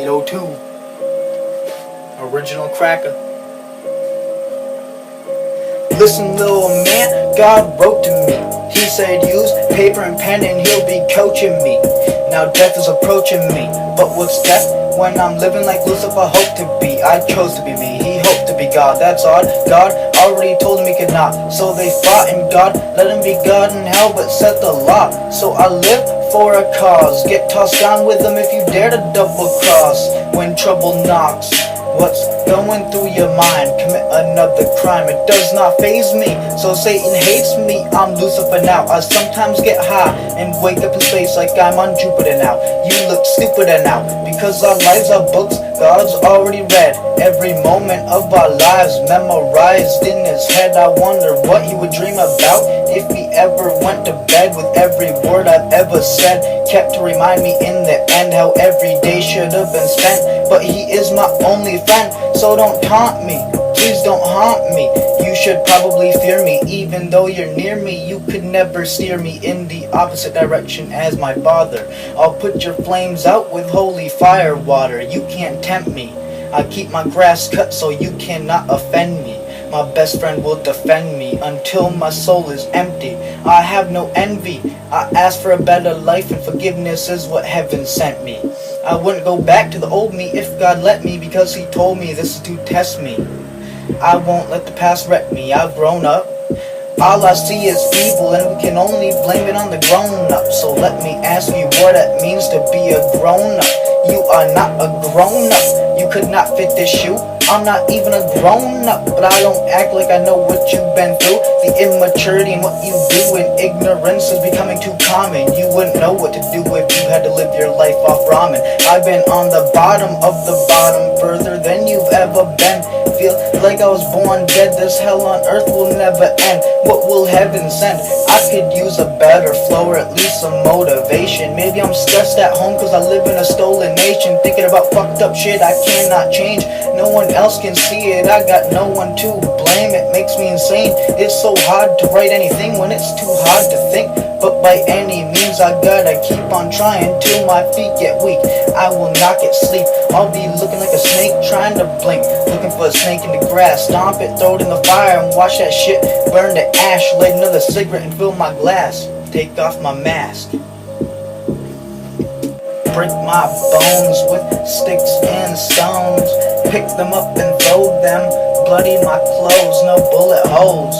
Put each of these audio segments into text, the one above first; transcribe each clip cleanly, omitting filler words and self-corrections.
802. Original cracker. Listen, little man, God wrote to me. He said use paper and pen and he'll be coaching me. Now death is approaching me. But what's death when I'm living like Lucifer hoped to be? I chose to be me, he hoped to be God. That's odd. God already told him he could not. So they fought and God let him be God in hell but set the law. So I live for a cause. Get tossed down with them if you dare to double cross. When trouble knocks, what's going through your mind? Commit another crime, it does not faze me. So Satan hates me, I'm Lucifer now. I sometimes get high and wake up in space like I'm on Jupiter now. You look stupider now, because our lives are books God's already read. Every moment of our lives memorized in his head. I wonder what he would dream about if he ever went to bed with every word I've ever said, kept to remind me in the end how every day should have been spent. But he is my only friend, so don't taunt me, please don't haunt me. You should probably fear me, even though you're near me. You could never steer me in the opposite direction as my father. I'll put your flames out with holy fire water. You can't tempt me, I keep my grass cut so you cannot offend me. My best friend will defend me until my soul is empty. I have no envy, I ask for a better life, and forgiveness is what heaven sent me. I wouldn't go back to the old me if God let me, because he told me this is to test me. I won't let the past wreck me, I've grown up. All I see is evil and we can only blame it on the grown-up. So let me ask you what it means to be a grown-up. You are not a grown-up, you could not fit this shoe. I'm not even a grown-up, but I don't act like I know what you've been through. The immaturity in what you do and ignorance is becoming too common. You wouldn't know what to do if you had to live your life off ramen. I've been on the bottom of the bottom, further than you've ever been. Feel like I was born dead, this hell on earth will never end. What will heaven send? I could use a better flow or at least some motivation. Maybe I'm stressed at home cause I live in a stolen nation, thinking about fucked up shit I cannot change. No one else can see it, I got no one to blame. It makes me insane, it's so hard to write anything when it's too hard to think. But by any means I gotta keep on trying till my feet get weak. I will not get sleep, I'll be looking like a snake trying to blink. Looking for a snake in the grass, stomp it, throw it in the fire and watch that shit burn to ash. Light another cigarette and fill my glass, take off my mask. Break my bones with sticks and stones, pick them up and throw them, bloody my clothes, no bullet holes.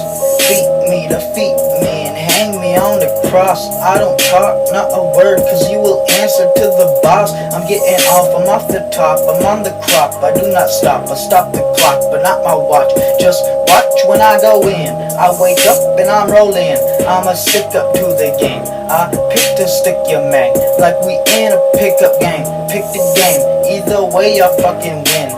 Beat me, defeat me, and hang me on the cross. I don't talk, not a word, cause you will answer to the boss. I'm getting off, I'm off the top, I'm on the crop. I do not stop, I stop the clock, but not my watch. Just watch when I go in, I wake up and I'm rolling. I'ma stick up to the game, I pick to stick your man, like we in a pickup game. Pick the game, either way I fucking win.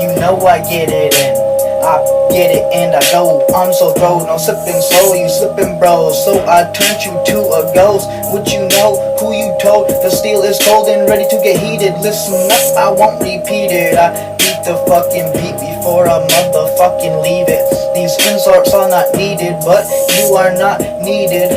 You know I get it in, I get it and I go. I'm so thrown, no slipping slow, you slipping bro. So I turned you to a ghost. Would you know who you told? The steel is cold and ready to get heated. Listen up, I won't repeat it. I beat the fucking beat before I motherfucking leave it. These insults are not needed, but you are not needed.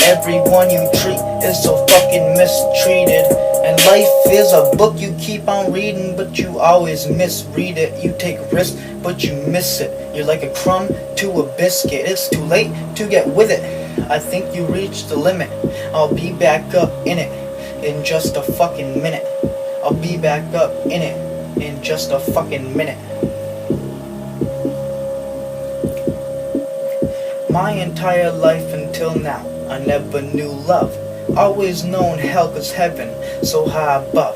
Everyone you treat is so fucking mistreated. And life is a book you keep on reading, but you always misread it. You take risks, but you miss it. You're like a crumb to a biscuit. It's too late to get with it. I think you reached the limit. I'll be back up in it in just a fucking minute. I'll be back up in it in just a fucking minute. My entire life until now, I never knew love. Always known hell cause heaven so high above.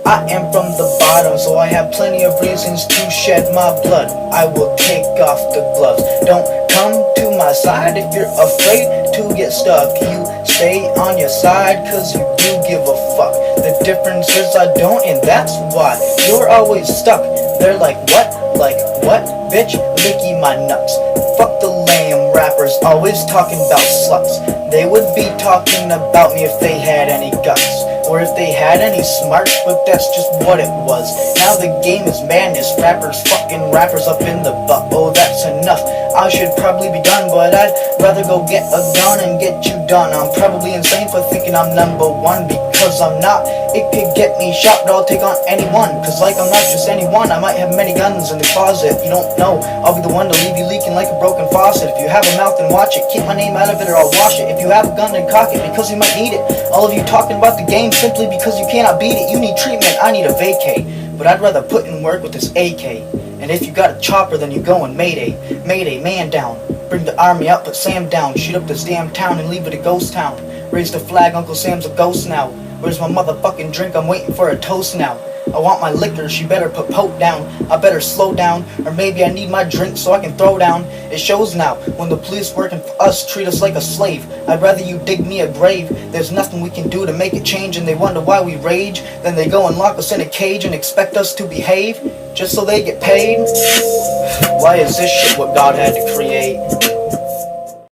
I am from the bottom, so I have plenty of reasons to shed my blood. I will take off the gloves. Don't come to my side if you're afraid to get stuck. You stay on your side cause you do give a fuck. The difference is I don't, and that's why you're always stuck. They're like what? Like what? Bitch, licky my nuts. Fuck the lame rappers always talking about sluts. They would be talking about me if they had any guts, or if they had any smarts, but that's just what it was. Now the game is madness, rappers fucking rappers up in the butt. Oh, that's enough, I should probably be done, but I'd rather go get a gun and get you done. I'm probably insane for thinking I'm number one, because I'm not. It could get me shot, but I'll take on anyone, cause like I'm not just anyone. I might have many guns in the closet, you don't know. I'll be the one to leave you leaking like a broken faucet. If you have a mouth, then watch it. Keep my name out of it or I'll wash it. If you have a gun, then cock it, because you might need it. All of you talking about the game simply because you cannot beat it. You need treatment, I need a vacay, but I'd rather put in work with this AK. And if you got a chopper, then you go and mayday. Mayday, man down. Bring the army out, put Sam down. Shoot up this damn town and leave it a ghost town. Raise the flag, Uncle Sam's a ghost now. Where's my motherfucking drink? I'm waiting for a toast now. I want my liquor, she better put Pope down. I better slow down, or maybe I need my drink so I can throw down. It shows now, when the police working for us treat us like a slave. I'd rather you dig me a grave. There's nothing we can do to make it change, and they wonder why we rage. Then they go and lock us in a cage and expect us to behave, just so they get paid. Why is this shit what God had to create?